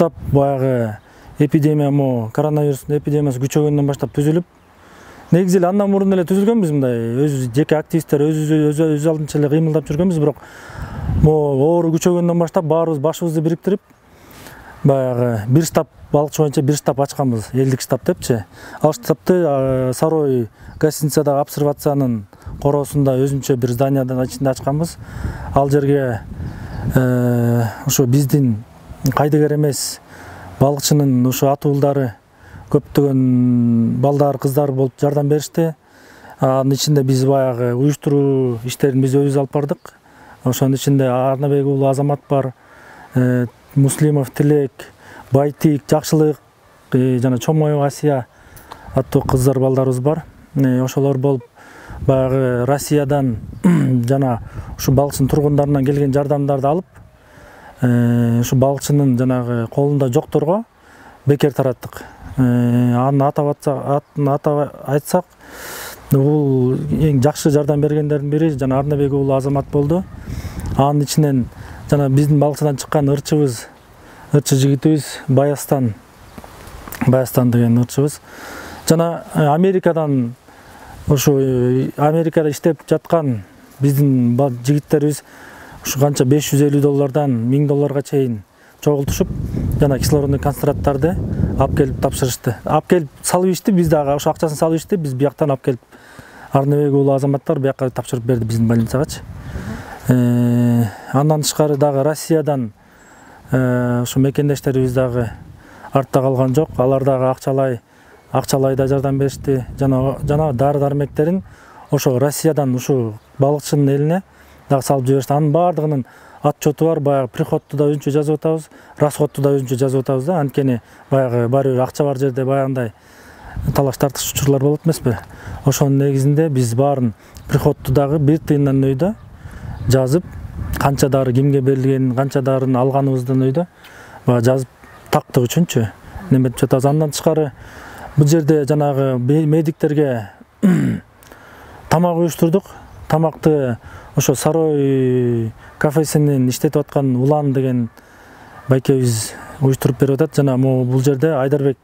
штаб баягы эпидемия, коронавирустун эпидемиясы күчөгөндөн баштап түзүлүп, негизи эле андан мурун эле түзүлгөнбүз, мындай өз жеке активисттер өз алдынча эле кыймылдап жүргөнбүз, бирок оору күчөгөндөн баштап баарыбыз башыбызды бириктирип, баягы бир штаб, балыкчы боюнча бир штаб ачканбыз, элдик штаб депчи. Ал штабты Сарой гостиницадагы обсервациянын короосунда өзүнчө бир зданиядан ичинде ачканбыз. Ал жерге ушу биздин кайдыгер эмес балыкчынын ушу атуулдары, көптөгөн балдар, кыздар болуп жардам беришти. Анын ичинде биз баягы уюштуруу иштерин биз өзүбүз алып бардык. Ошонун ичинде Арнабек уулу Азамат бар, Муслимов Тилек, Байтик, Жакшылык жана Чомоева Асия аттуу кыздар балдарыбыз бар. Ошолор болуп баягы Россиядан жана ушу балыкчынын тургундарынан келген жардамдарды алып, ушу балыкчынын жанагы колунда жокторго бекер тараттык. Атын атап айтсак, бул эң жакшы жардам бергендердин бири жана Арнабек уулу Азамат болду. Анын ичинен жана биздин балыкчыдан чыккан ырчы жигитибиз Баястан деген ырчыбыз. Жана Америкадан ушу Америкада иштеп жаткан биздин жигиттерибиз ушу канча $550 $1000 чейин чогултушуп, жана кислородный концентраттарды алып келип тапшырышты. Алып келип салып ишти, биз дагы ошо акчасын салып ишти, биз бияктан алып келип Арнабек уулу Азаматтар бияка тапшырып берди биздин больницагачы. Андан тышкары дагы Россиядан ушу мекендештерибиз дагы артта калган жок. Алар дагы акчалай да жардам беришти. Жана дары-дармектерин ошо Россиядан ушу балыкчынын элине дагы салып жиберишти. Анын баардыгынын отчету бар. Баягы приходту да өзүнчө жазып атабыз, расходту да өзүнчө жазып атабыз да. Анткени баягы баары бир акча бар жерде баягындай талаш тартыш учурлар болот эмеспи? Ошонун негизинде биз баарын приходту дагы бир тыйындан өйдө жазып, канча дары кимге берилгенин, канча дарыны алганыбыздан өйдө жазып тактык үчүнчү неметип жатабыз. Андан тышкары бул жерде жанагы медиктерге тамак уюштурдук. Тамакты ошо Сарой кафесинин иштетип аткан Улан деген байкебиз уюштуруп берип атат. Жана бул жерде Айдарбек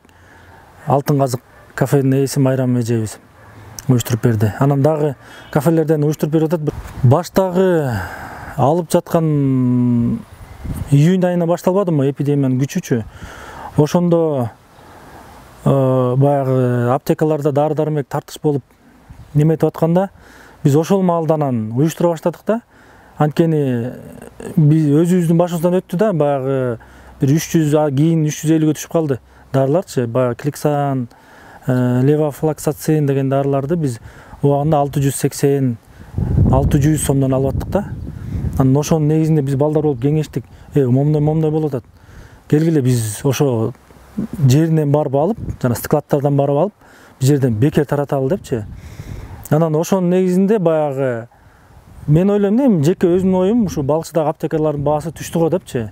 Алтын казык кафенин ээси Майрам эжебиз уюштуруп берди. Анан дагы кафелерден уюштуруп берип атат. Баштагы алып жаткан июнь айына башталбадымы эпидемиянын күчүчү? Ошондо баягы аптекаларда дары-дармек тартыш болуп неметип атканда, биз ошол маалдан уюштура баштадык да. Анткени биз өзүбүздүн башыбыздан өттү да, баягы бир 300, кийин 350ге түшүп калды дарыларчы. Баягы Кликсан, Левофлоксацин деген дарыларды биз убагында 680-600 сомдон алып аттык да. Анан ошонун негизинде биз балдар болуп кеңештик. Момдой болуп атат. Келгиле биз ошо жеринен барып алып, жана складтардан барып алып, бул жерден бекер тараталы депчи. Анан ошонун негизинде баягы мен ойлойм, жеке өзүмдүн оюм, ушу балыкчыдагы аптекалардын баасы түштү го депчи.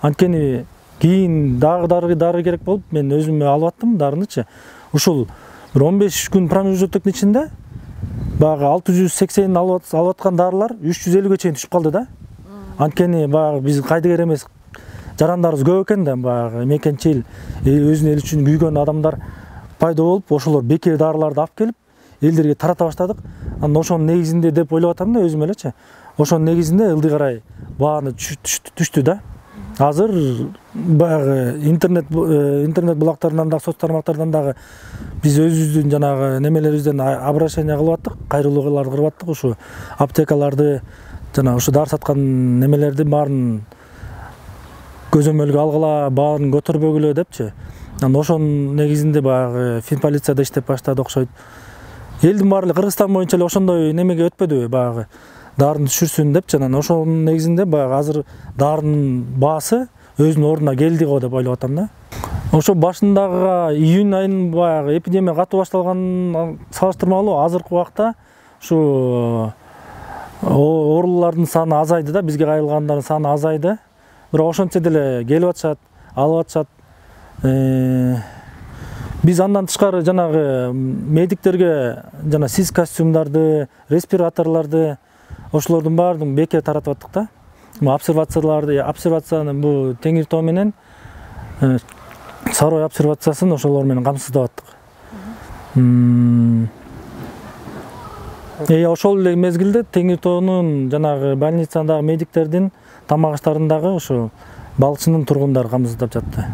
Анткени кийин дагы дары керек болуп, мен өзүм алып аттым дарынычы. Ушул бир 15 күн промежуттуктун ичинде баягы 680 алып аткан дарылар 350ге чейин түшүп калды да. Анткени баягы биз кайдыгер эмес жарандарыбыз көп экен да, баягы мекенчил өзүнүн эл үчүн күйгөн адамдар пайда болуп, ошолор бекер дарыларды алып келип элдерге тарата баштадык. Анан ошонун негизинде деп ойлоп атам да өзүм элечи. Ошонун негизинде ылдый карай бааны түштү да. Азыр баягы интернет булактарынан да, соц тармактардан дагы биз өзүбүздүн жанагы немелерибизден обращение кылып аттык, кайрылууларды кылып аттык. Ушу аптекаларды жана ушу дары саткан немелерди баарын көзөмөлгө алгыла, баарын көтөрбөгүлө депчи. Анан ошонун негизинде баягы Финполицияда иштеп баштады окшойт. Элдин баары Кыргызстан боюнча эле ошондой немеге өтпөдүбү, баягы дарын түшүрсүн депчи. Анан ошонун негизинде баягы азыр дарынын баасы өзүнүн ордуна келди го деп ойлоп атам да. Ошо башындагы июнь айынын баягы эпидемия катуу башталганын салыштырмалуу азыркы убакта ушу оорулардын саны азайды да, бизге кайрылгандардын саны азайды. Бирок ошентсе деле келип атышат, алып атышат. Биз андан тышкары жанагы медиктерге жана СИЗ костюмдарды, респираторларды ошолордун баарын бекер таратып аттык да. Обсервациянын бу теңир тоо менен Сарой обсервациясын ошолор менен камсыздап аттык. Ошол эле мезгилде Теңир тоонун жанагы больницадагы медиктердин тамак аштарындагы ошо балчынын тургундары камсыздап жатты.